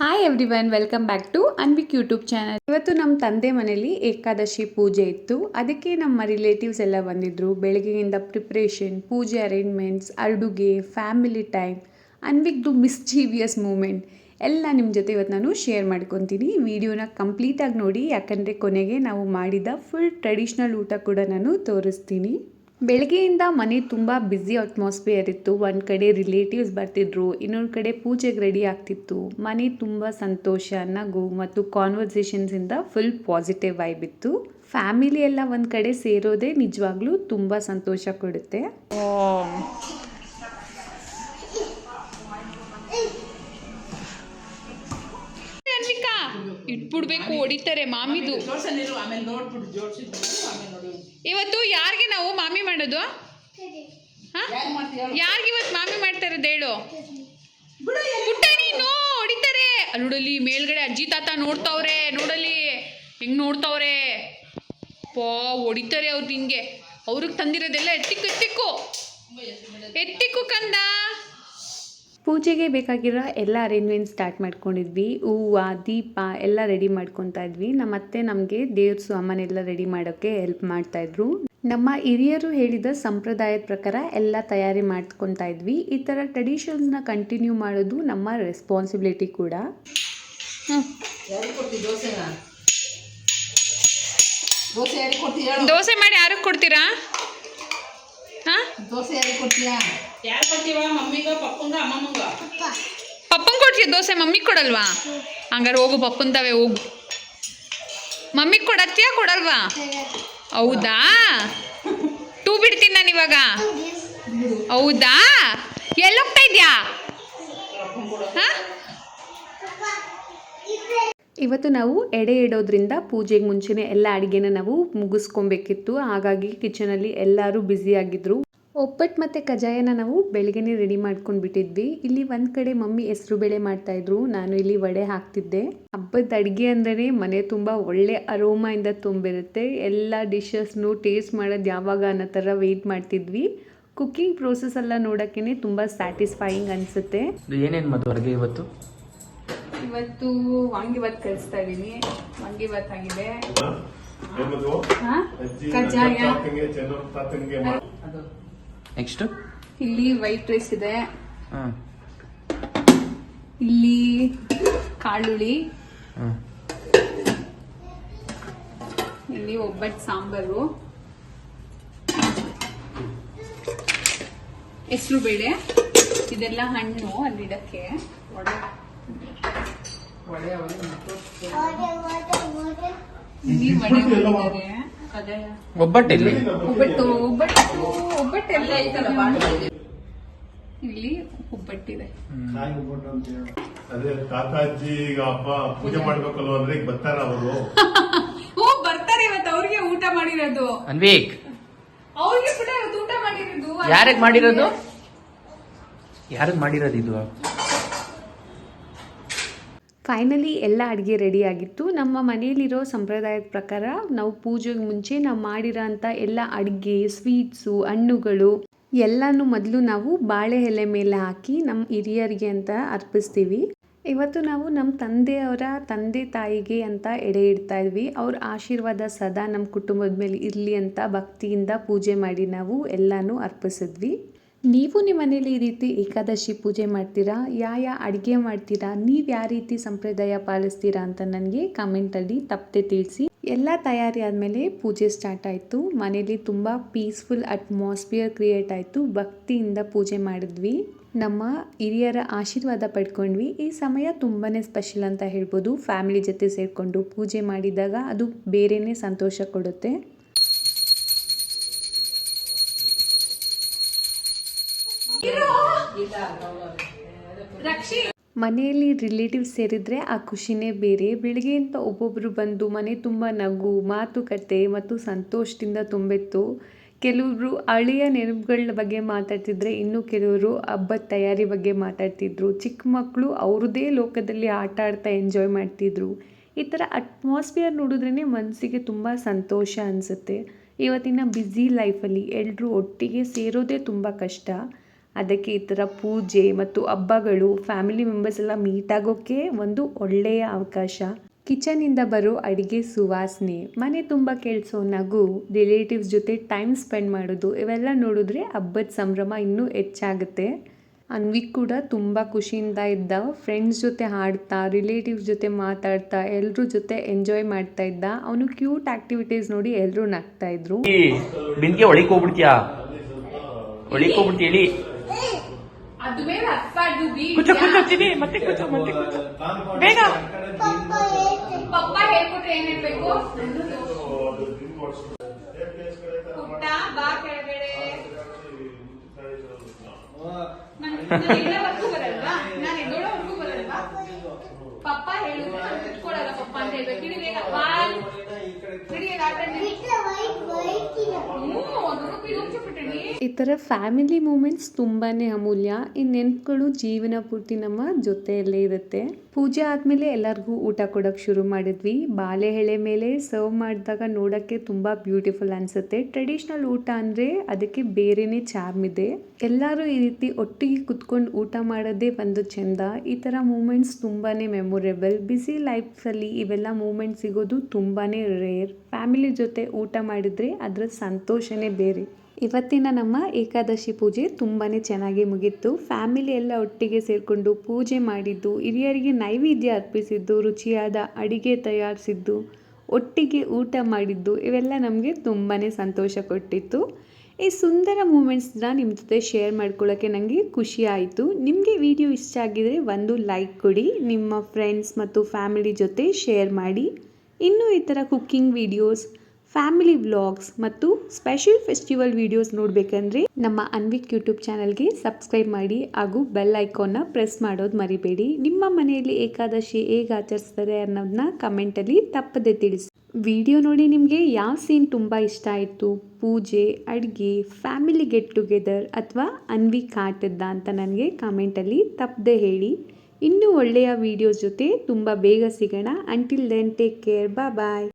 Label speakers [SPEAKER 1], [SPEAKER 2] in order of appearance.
[SPEAKER 1] Hi everyone, welcome back to Anvik YouTube channel. ಇವತ್ತು ನಮ್ಮ ತಂದೆ ಮನೆಯಲ್ಲಿ ಏಕಾದಶಿ ಪೂಜೆ ಇತ್ತು. ಅದಕ್ಕೆ ನಮ್ಮ ರಿಲೇಟಿವ್ಸ್ ಎಲ್ಲ ಬಂದಿದ್ದರು. ಬೆಳಗ್ಗೆಯಿಂದ ಪ್ರಿಪ್ರೇಷನ್, ಪೂಜೆ ಅರೇಂಜ್ಮೆಂಟ್ಸ್, ಅಡುಗೆ, ಫ್ಯಾಮಿಲಿ ಟೈಮ್, ಅನ್ವಿಕ್ದು ಮಿಸ್ಚೀವಿಯಸ್ ಮೂಮೆಂಟ್ ಎಲ್ಲ ನಿಮ್ಮ ಜೊತೆ ಇವತ್ತು ನಾನು ಶೇರ್ ಮಾಡ್ಕೊತೀನಿ. ವಿಡಿಯೋನ ಕಂಪ್ಲೀಟಾಗಿ ನೋಡಿ, ಯಾಕಂದರೆ ಕೊನೆಗೆ ನಾವು ಮಾಡಿದ ಫುಲ್ ಟ್ರೆಡಿಷ್ನಲ್ ಊಟ ಕೂಡ ನಾನು ತೋರಿಸ್ತೀನಿ. ಬೆಳಗ್ಗೆಯಿಂದ ಮನೆ ತುಂಬ ಬ್ಯುಸಿ ಅಟ್ಮಾಸ್ಫಿಯರ್ ಇತ್ತು. ಒಂದು ಕಡೆ ರಿಲೇಟಿವ್ಸ್ ಬರ್ತಿದ್ರು, ಇನ್ನೊಂದು ಕಡೆ ಪೂಜೆಗೆ ರೆಡಿ ಆಗ್ತಿತ್ತು. ಮನೆ ತುಂಬ ಸಂತೋಷ, ನಗು ಮತ್ತು ಕಾನ್ವರ್ಸೇಷನ್ಸಿಂದ ಫುಲ್ ಪಾಸಿಟಿವ್ ವೈಬ್ ಇತ್ತು. ಫ್ಯಾಮಿಲಿ ಎಲ್ಲ ಒಂದು ಕಡೆ ಸೇರೋದೇ ನಿಜವಾಗ್ಲೂ ತುಂಬ ಸಂತೋಷ ಕೊಡುತ್ತೆ. ಇಟ್ಬಿಡ್ಬೇಕು, ಹೊಡಿತಾರೆ ಮಾಮಿದು. ಇವತ್ತು ಯಾರಿಗೆ ನಾವು ಮಾಮಿ ಮಾಡೋದು? ಯಾರಿಗೆ ಇವತ್ತು ಮಾಮಿ ಮಾಡ್ತಾ ಇರೋದು ಹೇಳು. ಪುಟ್ಟ ನೀನು ಹೊಡಿತಾರೆ. ನೋಡಲಿ ಮೇಲ್ಗಡೆ ಅಜ್ಜಿ ತಾತ ನೋಡ್ತಾವ್ರೆ, ನೋಡಲಿ ಹೆಂಗ್ ನೋಡ್ತಾವ್ರೆ. ಹೊಡಿತಾರೆ ಅವ್ರು. ನಿಂಗೆ ಅವ್ರಿಗೆ ತಂದಿರೋದೆಲ್ಲ ಎತ್ತಿಕ್ಕು ಕಂದ. ಪೂಜೆಗೆ ಬೇಕಾಗಿರೋ ಎಲ್ಲ ಅರೇಂಜ್ಮೆಂಟ್ ಸ್ಟಾರ್ಟ್ ಮಾಡ್ಕೊಂಡಿದ್ವಿ. ಹೂವು, ದೀಪ ಎಲ್ಲ ರೆಡಿ ಮಾಡ್ಕೊತಾ ಇದ್ವಿ. ನಮ್ಮ ಅತ್ತೆ ನಮಗೆ ದೇವ್ರ ಸಾಮಾನೆಲ್ಲ ರೆಡಿ ಮಾಡೋಕ್ಕೆ ಹೆಲ್ಪ್ ಮಾಡ್ತಾಯಿದ್ರು. ನಮ್ಮ ಹಿರಿಯರು ಹೇಳಿದ ಸಂಪ್ರದಾಯದ ಪ್ರಕಾರ ಎಲ್ಲ ತಯಾರಿ ಮಾಡ್ಕೊತಾ ಇದ್ವಿ. ಈ ಥರ ಟ್ರೆಡಿಷನ್ಸ್ನ ಕಂಟಿನ್ಯೂ ಮಾಡೋದು ನಮ್ಮ ರೆಸ್ಪಾನ್ಸಿಬಿಲಿಟಿ ಕೂಡ. ದೋಸೆ ಮಾಡಿ ಯಾರಿಗೆ ಕೊಡ್ತೀರಾ? ಪಪ್ಪಂಗೆ ಕೊಡ್ತೀಯ ದೋಸೆ? ಮಮ್ಮಿಗೆ ಕೊಡಲ್ವಾ? ಹಂಗಾರೆ ಹೋಗು, ಪಪ್ಪನ್ ತವೆ ಹೋಗು. ಮಮ್ಮಿಗೆ ಕೊಡತ್ತೀಯಾ ಕೊಡಲ್ವಾ? ಹೌದಾ? ಟೂ ಬಿಡ್ತೀನಿ ನಾನು ಇವಾಗ. ಹೌದಾ? ಎಲ್ಲೋಗ್ತಾ ಇದ್ಯಾ? ಇವತ್ತು ನಾವು ಎಡೆ ಇಡೋದ್ರಿಂದ ಪೂಜೆಗೆ ಮುಂಚೆನೇ ಎಲ್ಲ ಅಡುಗೆನ ನಾವು ಮುಗಿಸ್ಕೊಬೇಕಿತ್ತು. ಹಾಗಾಗಿ ಕಿಚನಲ್ಲಿ ಎಲ್ಲರೂ ಬ್ಯುಸಿ ಆಗಿದ್ರು. ಒಬ್ಬಟ್ಟು ಮತ್ತು ಕಜ್ಜಾಯನ ನಾವು ಬೆಳಗ್ಗೆನೇ ರೆಡಿ ಮಾಡ್ಕೊಂಡು ಬಿಟ್ಟಿದ್ವಿ. ಇಲ್ಲಿ ಒಂದು ಕಡೆ ಮಮ್ಮಿ ಹೆಸರುಬೇಳೆ ಮಾಡ್ತಾಯಿದ್ರು, ನಾನು ಇಲ್ಲಿ ವಡೆ ಹಾಕ್ತಿದ್ದೆ. ಹಬ್ಬದ ಅಡುಗೆ ಅಂದ್ರೆ ಮನೆ ತುಂಬ ಒಳ್ಳೆ ಅರೋಮಾಯಿಂದ ತುಂಬಿರುತ್ತೆ. ಎಲ್ಲ ಡಿಶಸ್ನು ಟೇಸ್ಟ್ ಮಾಡೋದು ಯಾವಾಗ ಅನ್ನೋ ಥರ ವೆಯ್ಟ್ ಮಾಡ್ತಿದ್ವಿ. ಕುಕ್ಕಿಂಗ್ ಪ್ರೋಸೆಸ್ ಎಲ್ಲ ನೋಡೋಕ್ಕೇ ತುಂಬ ಸ್ಯಾಟಿಸ್ಫೈಯಿಂಗ್ ಅನಿಸುತ್ತೆ.
[SPEAKER 2] ಏನೇನು ಮತ್ತು ಅಡುಗೆ ಇವತ್ತು
[SPEAKER 1] ವಾಂಗಿಭಾತ್ ಕಳಿಸ್ತಾ ಇದ್ದೀನಿ. ವಾಂಗಿಭಾತ್ ಆಗಿದೆ, ಕಜ್ಜಾಯ,
[SPEAKER 2] ನೆಕ್ಸ್ಟ್
[SPEAKER 1] ಇಲ್ಲಿ ವೈಟ್ ರೈಸ್ ಇದೆ, ಇಲ್ಲಿ ಕಾಳುಳಿ, ಇಲ್ಲಿ ಒಬ್ಬಟ್ಟು ಸಾಂಬಾರು, ಹೆಸರು ಬೇಳೆ, ಇದೆಲ್ಲ ಹಣ್ಣು ಅಲ್ಲಿಡಕ್ಕೆ.
[SPEAKER 2] ಒಬ್ಬಟ್ಟೆಲ್ಲಿ
[SPEAKER 1] ಒಬ್ಬಟ್ಟೆಲ್ಲ ಇಲ್ಲಿ ಒಬ್ಬಟ್ಟಿದೆ.
[SPEAKER 3] ಅದೇ ತಾತಾಜಿ ಈಗ ಹಬ್ಬ ಪೂಜೆ ಮಾಡ್ಬೇಕಲ್ವ ಅಂದ್ರೆ ಈಗ ಬರ್ತಾರ ಅವರು.
[SPEAKER 1] ಬರ್ತಾರೆ ಇವತ್ತು. ಅವ್ರಿಗೆ ಊಟ ಮಾಡಿರೋದು.
[SPEAKER 2] ಅನ್ವಿಕ್,
[SPEAKER 1] ಅವ್ರಿಗೆ ಕೂಡ ಇವತ್ತು ಊಟ ಮಾಡಿರೋದು.
[SPEAKER 2] ಯಾರಿಗೆ ಮಾಡಿರೋದು? ಇದು?
[SPEAKER 1] ಫೈನಲಿ ಎಲ್ಲ ಅಡುಗೆ ರೆಡಿ ಆಗಿತ್ತು. ನಮ್ಮ ಮನೆಯಲ್ಲಿರೋ ಸಂಪ್ರದಾಯದ ಪ್ರಕಾರ ನಾವು ಪೂಜೆಗೆ ಮುಂಚೆ ನಾವು ಮಾಡಿರೋ ಅಂಥ ಎಲ್ಲ ಅಡುಗೆ, ಸ್ವೀಟ್ಸು, ಹಣ್ಣುಗಳು ಎಲ್ಲನೂ ಮೊದಲು ನಾವು ಬಾಳೆ ಎಲೆ ಮೇಲೆ ಹಾಕಿ ನಮ್ಮ ಹಿರಿಯರಿಗೆ ಅಂತ ಅರ್ಪಿಸ್ತೀವಿ. ಇವತ್ತು ನಾವು ನಮ್ಮ ತಂದೆಯವರ ತಂದೆ ತಾಯಿಗೆ ಅಂತ ಎಡೆ ಇಡ್ತಾ ಇದ್ವಿ. ಅವ್ರ ಆಶೀರ್ವಾದ ಸದಾ ನಮ್ಮ ಕುಟುಂಬದ ಮೇಲೆ ಇರಲಿ ಅಂತ ಭಕ್ತಿಯಿಂದ ಪೂಜೆ ಮಾಡಿ ನಾವು ಎಲ್ಲನೂ ಅರ್ಪಿಸಿದ್ವಿ. ನೀವು ನಿಮ್ಮ ಮನೇಲಿ ಈ ರೀತಿ ಏಕಾದಶಿ ಪೂಜೆ ಮಾಡ್ತೀರಾ? ಯಾವ ಅಡುಗೆ ಮಾಡ್ತೀರಾ? ನೀವು ಯಾವ ರೀತಿ ಸಂಪ್ರದಾಯ ಪಾಲಿಸ್ತೀರಾ ಅಂತ ನನಗೆ ಕಮೆಂಟಲ್ಲಿ ತಪ್ಪದೆ ತಿಳಿಸಿ. ಎಲ್ಲ ತಯಾರಿ ಆದಮೇಲೆ ಪೂಜೆ ಸ್ಟಾರ್ಟ್ ಆಯಿತು. ಮನೇಲಿ ತುಂಬ ಪೀಸ್ಫುಲ್ ಅಟ್ಮಾಸ್ಫಿಯರ್ ಕ್ರಿಯೇಟ್ ಆಯಿತು. ಭಕ್ತಿಯಿಂದ ಪೂಜೆ ಮಾಡಿದ್ವಿ, ನಮ್ಮ ಹಿರಿಯರ ಆಶೀರ್ವಾದ ಪಡ್ಕೊಂಡ್ವಿ. ಈ ಸಮಯ ತುಂಬಾ ಸ್ಪೆಷಲ್ ಅಂತ ಹೇಳ್ಬೋದು. ಫ್ಯಾಮಿಲಿ ಜೊತೆ ಸೇರಿಕೊಂಡು ಪೂಜೆ ಮಾಡಿದಾಗ ಅದು ಬೇರೆಯೇ ಸಂತೋಷ ಕೊಡುತ್ತೆ. ಮನೆಯಲ್ಲಿ ರಿಲೇಟಿವ್ಸ್ ಸೇರಿದ್ರೆ ಆ ಖುಷಿನೇ ಬೇರೆ. ಬೆಳಿಗ್ಗೆಯಿಂದ ಒಬ್ಬೊಬ್ಬರು ಬಂದು ಮನೆ ತುಂಬ ನಗು, ಮಾತುಕತೆ ಮತ್ತು ಸಂತೋಷದಿಂದ ತುಂಬಿತ್ತು. ಕೆಲವರು ಹಳೆಯ ನೆನಪುಗಳ ಬಗ್ಗೆ ಮಾತಾಡ್ತಿದ್ರೆ, ಇನ್ನು ಕೆಲವರು ಹಬ್ಬದ ತಯಾರಿ ಬಗ್ಗೆ ಮಾತಾಡ್ತಿದ್ರು. ಚಿಕ್ಕ ಮಕ್ಕಳು ಅವ್ರದ್ದೇ ಲೋಕದಲ್ಲಿ ಆಟ ಆಡ್ತಾ ಎಂಜಾಯ್ ಮಾಡ್ತಿದ್ರು. ಈ ಥರ ಅಟ್ಮಾಸ್ಫಿಯರ್ ನೋಡಿದ್ರೇ ಮನಸ್ಸಿಗೆ ತುಂಬ ಸಂತೋಷ ಅನಿಸುತ್ತೆ. ಇವತ್ತಿನ ಬ್ಯುಸಿ ಲೈಫಲ್ಲಿ ಎಲ್ಲರೂ ಒಟ್ಟಿಗೆ ಸೇರೋದೇ ತುಂಬ ಕಷ್ಟ. ಅದಕ್ಕೆ ಈ ಥರ ಪೂಜೆ ಮತ್ತು ಹಬ್ಬಗಳು ಫ್ಯಾಮಿಲಿ ಮೆಂಬರ್ಸ್ ಎಲ್ಲ ಮೀಟ್ ಆಗೋಕ್ಕೆ ಒಂದು ಒಳ್ಳೆಯ ಅವಕಾಶ. ಕಿಚನಿಂದ ಬರೋ ಅಡಿಗೆ ಸುವಾಸನೆ, ಮನೆ ತುಂಬ ಕೇಳಿಸೋ ನಗು, ರಿಲೇಟಿವ್ಸ್ ಜೊತೆ ಟೈಮ್ ಸ್ಪೆಂಡ್ ಮಾಡೋದು, ಇವೆಲ್ಲ ನೋಡಿದ್ರೆ ಹಬ್ಬದ ಸಂಭ್ರಮ ಇನ್ನೂ ಹೆಚ್ಚಾಗುತ್ತೆ. ಅನ್ವಿಕ್ ಕೂಡ ತುಂಬ ಖುಷಿಯಿಂದ ಇದ್ದ. ಫ್ರೆಂಡ್ಸ್ ಜೊತೆ ಹಾಡ್ತಾ, ರಿಲೇಟಿವ್ಸ್ ಜೊತೆ ಮಾತಾಡ್ತಾ, ಎಲ್ಲರ ಜೊತೆ ಎಂಜಾಯ್ ಮಾಡ್ತಾ ಇದ್ದ. ಅವನು ಕ್ಯೂಟ್ ಆಕ್ಟಿವಿಟೀಸ್ ನೋಡಿ ಎಲ್ಲರೂ ನಗ್ತಾ ಇದ್ರು.
[SPEAKER 2] ಬಿಂದಿಗೆ ಒಳಿಕ್ ಹೋಗ್ಬಿಡ್ತೀಯಾ? ಒಳಿಕ್ ಹೋಗ್ಬಿಡ್ತೀಯ ಹೇಳಿ. ಕೂಚ ಕೂಚೋತೀನಿ ಮತ್ತೆ ಕೂಚ ಮತ್ತೆ ಕೂಚ ಬೇಗ.
[SPEAKER 4] ಪಪ್ಪ ಹೇಳ್ಕೊಟ್ರೆ ಏನ್ ಹೇಳ್ಬೇಕು? ಪುಟ್ಟ ಬಾ ಕೆಳಗಡೆ. ಎಲ್ಲವರೆಗೂ ಬರಲ್ವಾ? ನಾನು ಎದ್ದೋಳವರೆಗೂ ಬರಲ್ವಾ? ಪಪ್ಪ ಹೇಳಿದ್ರೆ ನಾನು ಕುತ್ಕೊಳ್ಳಲ್ಲ ಪಪ್ಪ ಅಂತ ಹೇಳ್ಬೇಕು. ಇಡಿ ಬೇಗ ಬಾ.
[SPEAKER 1] ಈ ಥರ ಫ್ಯಾಮಿಲಿ ಮೂಮೆಂಟ್ಸ್ ತುಂಬಾ ಅಮೂಲ್ಯ. ಈ ನೆನಪುಗಳು ಜೀವನ ಪೂರ್ತಿ ನಮ್ಮ ಜೊತೆಯಲ್ಲೇ ಇರುತ್ತೆ. ಪೂಜೆ ಆದಮೇಲೆ ಎಲ್ಲರಿಗೂ ಊಟ ಕೊಡೋಕ್ಕೆ ಶುರು ಮಾಡಿದ್ವಿ. ಬಾಳೆ ಎಲೆ ಮೇಲೆ ಸರ್ವ್ ಮಾಡಿದಾಗ ನೋಡೋಕ್ಕೆ ತುಂಬ ಬ್ಯೂಟಿಫುಲ್ ಅನಿಸುತ್ತೆ. ಟ್ರೆಡಿಷ್ನಲ್ ಊಟ ಅಂದರೆ ಅದಕ್ಕೆ ಬೇರೆಯೇ ಚಾರ್ಮ್ ಇದೆ. ಎಲ್ಲರೂ ಈ ರೀತಿ ಒಟ್ಟಿಗೆ ಕುತ್ಕೊಂಡು ಊಟ ಮಾಡೋದೇ ಒಂದು ಚೆಂದ. ಈ ಥರ ಮೂಮೆಂಟ್ಸ್ ತುಂಬಾ ಮೆಮೊರೇಬಲ್. ಬ್ಯುಸಿ ಲೈಫಲ್ಲಿ ಇವೆಲ್ಲ ಮೂಮೆಂಟ್ಸ್ ಸಿಗೋದು ತುಂಬಾ ರೇರ್. ಫ್ಯಾಮಿಲಿ ಜೊತೆ ಊಟ ಮಾಡಿದರೆ ಅದರ ಸಂತೋಷನೇ ಬೇರೆ. ಇವತ್ತಿನ ನಮ್ಮ ಏಕಾದಶಿ ಪೂಜೆ ತುಂಬಾ ಚೆನ್ನಾಗಿ ಮುಗೀತು. ಫ್ಯಾಮಿಲಿ ಎಲ್ಲ ಒಟ್ಟಿಗೆ ಸೇರಿಕೊಂಡು ಪೂಜೆ ಮಾಡಿದ್ದು, ಹಿರಿಯರಿಗೆ ನೈವೇದ್ಯ ಅರ್ಪಿಸಿದ್ದು, ರುಚಿಯಾದ ಅಡಿಗೆ ತಯಾರಿಸಿದ್ದು, ಒಟ್ಟಿಗೆ ಊಟ ಮಾಡಿದ್ದು, ಇವೆಲ್ಲ ನಮಗೆ ತುಂಬಾ ಸಂತೋಷ ಕೊಟ್ಟಿತ್ತು. ಈ ಸುಂದರ ಮೂಮೆಂಟ್ಸ್ನ ನಿಮ್ಮ ಜೊತೆ ಶೇರ್ ಮಾಡ್ಕೊಳ್ಳೋಕ್ಕೆ ನನಗೆ ಖುಷಿ ಆಯಿತು. ನಿಮಗೆ ವಿಡಿಯೋ ಇಷ್ಟ ಆಗಿದರೆ ಒಂದು ಲೈಕ್ ಕೊಡಿ, ನಿಮ್ಮ ಫ್ರೆಂಡ್ಸ್ ಮತ್ತು ಫ್ಯಾಮಿಲಿ ಜೊತೆ ಶೇರ್ ಮಾಡಿ. ಇನ್ನೂ ಈ ಥರ ಕುಕ್ಕಿಂಗ್ ವಿಡಿಯೋಸ್, ಫ್ಯಾಮಿಲಿ ವ್ಲಾಗ್ಸ್ ಮತ್ತು ಸ್ಪೆಷಲ್ ಫೆಸ್ಟಿವಲ್ ವಿಡಿಯೋಸ್ ನೋಡಬೇಕಂದ್ರೆ ನಮ್ಮ ಅನ್ವಿಕ್ ಯೂಟ್ಯೂಬ್ ಚಾನಲ್ಗೆ ಸಬ್ಸ್ಕ್ರೈಬ್ ಮಾಡಿ ಹಾಗೂ ಬೆಲ್ ಐಕಾನ್ನ ಪ್ರೆಸ್ ಮಾಡೋದು ಮರಿಬೇಡಿ. ನಿಮ್ಮ ಮನೆಯಲ್ಲಿ ಏಕಾದಶಿ ಹೇಗೆ ಆಚರಿಸ್ತಾರೆ ಅನ್ನೋದನ್ನ ಕಮೆಂಟಲ್ಲಿ ತಪ್ಪದೆ ತಿಳಿಸಿ. ವಿಡಿಯೋ ನೋಡಿ ನಿಮಗೆ ಯಾವ ಸೀನ್ ತುಂಬ ಇಷ್ಟ ಆಯಿತು, ಪೂಜೆ, ಅಡುಗೆ, ಫ್ಯಾಮಿಲಿ ಗೆಟ್ ಟುಗೆದರ್ ಅಥವಾ ಅನ್ವಿಕ್ ಆಟದ್ದ ಅಂತ ನನಗೆ ಕಮೆಂಟಲ್ಲಿ ತಪ್ಪದೆ ಹೇಳಿ. ಇನ್ನೂ ಒಳ್ಳೆಯ ವಿಡಿಯೋಸ್ ಜೊತೆ ತುಂಬ ಬೇಗ ಸಿಗೋಣ. ಅಂಟಿಲ್ ದೆನ್ ಟೇಕ್ ಕೇರ್, ಬಾಯ್.